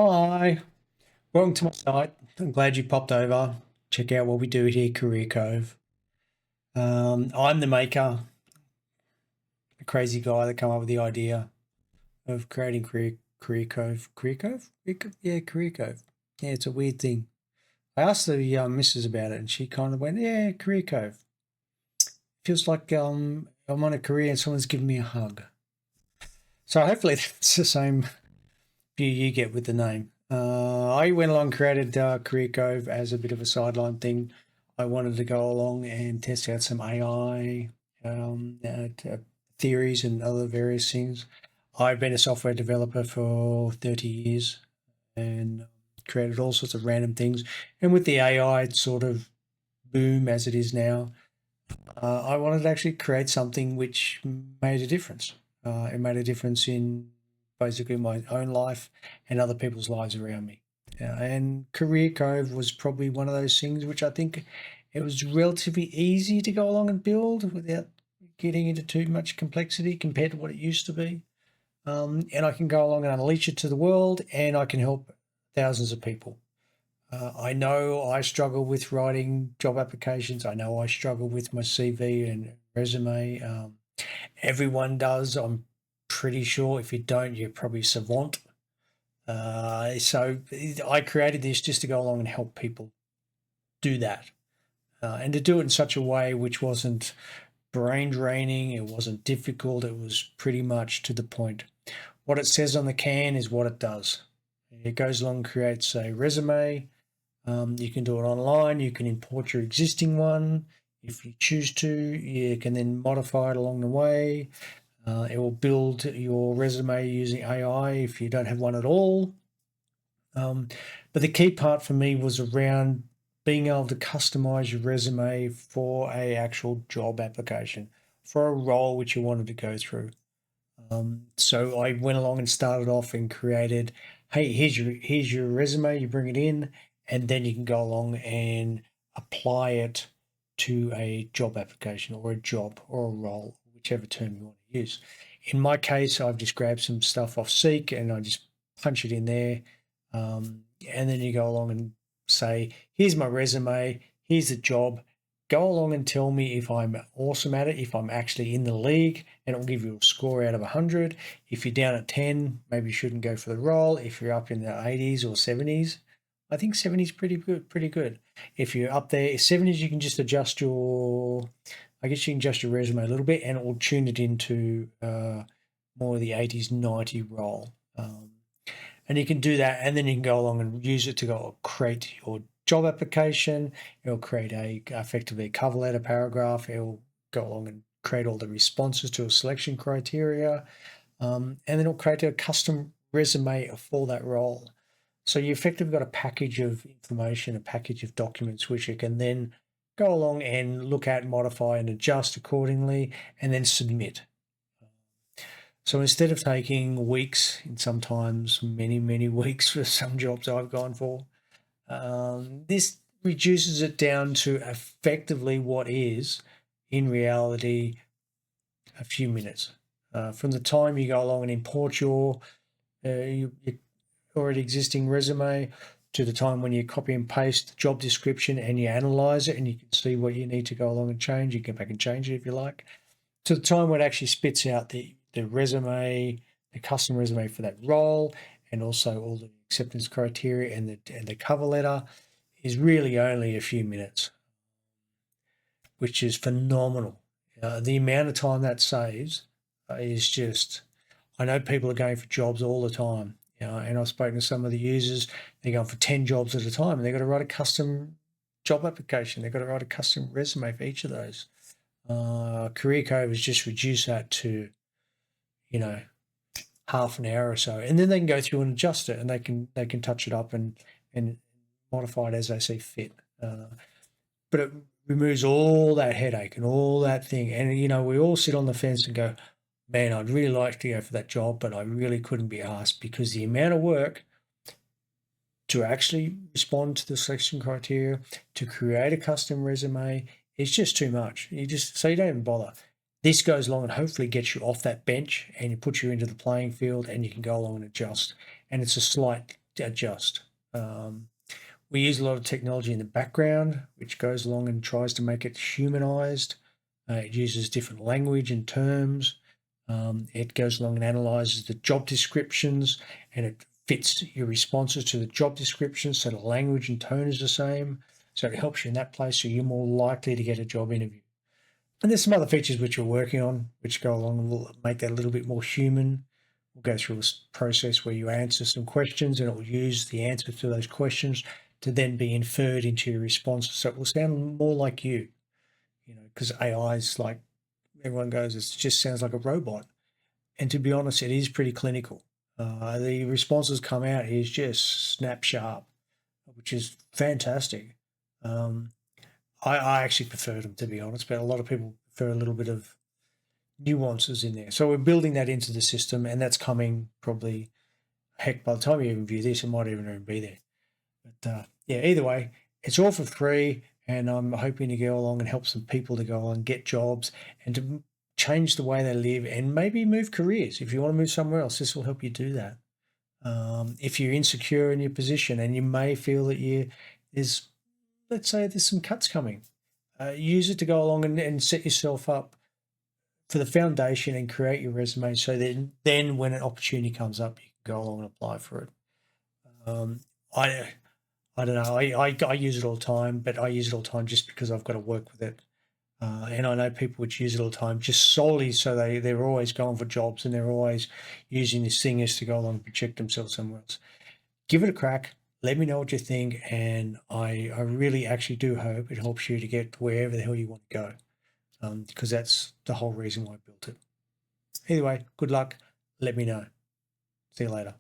Hi, welcome to my site. I'm glad you popped over. Check out what we do here, Career Cove. I'm the maker, the crazy guy that came up with the idea of creating Career Cove. Career Cove? Yeah, Career Cove. Yeah, it's a weird thing. I asked the missus about it, and she kind of went, "Yeah, Career Cove. Feels like I'm on a career and someone's giving me a hug." So hopefully that's the same view you get with the name. I went along and created Career Cove as a bit of a sideline thing. I wanted to go along and test out some AI theories and other various things. I've been a software developer for 30 years and created all sorts of random things. And with the AI sort of boom as it is now, I wanted to actually create something which made a difference. It made a difference in basically my own life and other people's lives around me. And Career Cove was probably one of those things which I think it was relatively easy to go along and build without getting into too much complexity compared to what it used to be. And I can go along and unleash it to the world, and I can help thousands of people. I know I struggle with writing job applications. I know I struggle with my CV and resume. Everyone does. I'm pretty sure if you don't, you're probably savant. So I created this just to go along and help people do that. And to do it in such a way which wasn't brain draining, it wasn't difficult, it was pretty much to the point. What it says on the can is what it does. It goes along and creates a resume. You can do it online. You can import your existing one. If you choose to, you can then modify it along the way. It will build your resume using AI if you don't have one at all. But the key part for me was around being able to customize your resume for a actual job application, for a role which you wanted to go through. So I went along and started off and created, hey, here's your resume, you bring it in, and then you can go along and apply it to a job application or a job or a role, whichever term you want to use. In my case, I've just grabbed some stuff off Seek and I just punch it in there. And then you go along and say, here's my resume, here's the job. Go along and tell me if I'm awesome at it, if I'm actually in the league, and it'll give you a score out of 100. If you're down at 10, maybe you shouldn't go for the role. If you're up in the 80s or 70s, I think 70 is pretty good. If you're up there, 70s, you can just adjust your, I guess you can adjust your resume a little bit and it will tune it into more of the 80s, 90 role. And you can do that, and then you can go along and use it to go create your job application. It'll create effectively a cover letter paragraph. It'll go along and create all the responses to a selection criteria, and then it'll create a custom resume for that role. So you effectively got a package of information, a package of documents, which you can then go along and look at, modify, and adjust accordingly, and then submit. So instead of taking weeks, and sometimes many, many weeks for some jobs I've gone for, this reduces it down to effectively what is, in reality, a few minutes. From the time you go along and import your already existing resume to the time when you copy and paste the job description and you analyze it and you can see what you need to go along and change, you can go back and change it if you like, to the time when it actually spits out the resume, the custom resume for that role, and also all the acceptance criteria and the cover letter is really only a few minutes, which is phenomenal. The amount of time that saves is just, I know people are going for jobs all the time, and I've spoken to some of the users, they're going for 10 jobs at a time and they've got to write a custom job application. They've got to write a custom resume for each of those. Career Cove has just reduced that to, half an hour or so, and then they can go through and adjust it, and they can touch it up and modify it as they see fit. But it removes all that headache and all that thing. And we all sit on the fence and go, man, I'd really like to go for that job, but I really couldn't be asked because the amount of work to actually respond to the selection criteria, to create a custom resume, is just too much. So you don't even bother. This goes along and hopefully gets you off that bench and it puts you into the playing field and you can go along and adjust. And it's a slight adjust. We use a lot of technology in the background, which goes along and tries to make it humanized. It uses different language and terms. It goes along and analyzes the job descriptions, and it fits your responses to the job description so the language and tone is the same. So it helps you in that place, so you're more likely to get a job interview. And there's some other features which we're working on, which go along and will make that a little bit more human. We'll go through a process where you answer some questions, and it will use the answers to those questions to then be inferred into your responses. So it will sound more like you, because AI is like, everyone goes, it just sounds like a robot. And to be honest, it is pretty clinical. The responses come out is just snap sharp, which is fantastic. I actually prefer them, to be honest, but a lot of people prefer a little bit of nuances in there. So we're building that into the system, and that's coming probably, heck, by the time you even view this, it might even be there. But yeah, either way, it's all for free, and I'm hoping to go along and help some people to go along and get jobs and to change the way they live and maybe move careers. If you want to move somewhere else, this will help you do that. If you're insecure in your position and you may feel that let's say there's some cuts coming, use it to go along and set yourself up for the foundation and create your resume so that then when an opportunity comes up, you can go along and apply for it. I don't know. I use it all the time, but I use it all the time just because I've got to work with it. And I know people which use it all the time just solely so they're always going for jobs and they're always using this thing as to go along and project themselves somewhere else. Give it a crack. Let me know what you think. And I really actually do hope it helps you to get wherever the hell you want to go, because that's the whole reason why I built it. Either way, good luck. Let me know. See you later.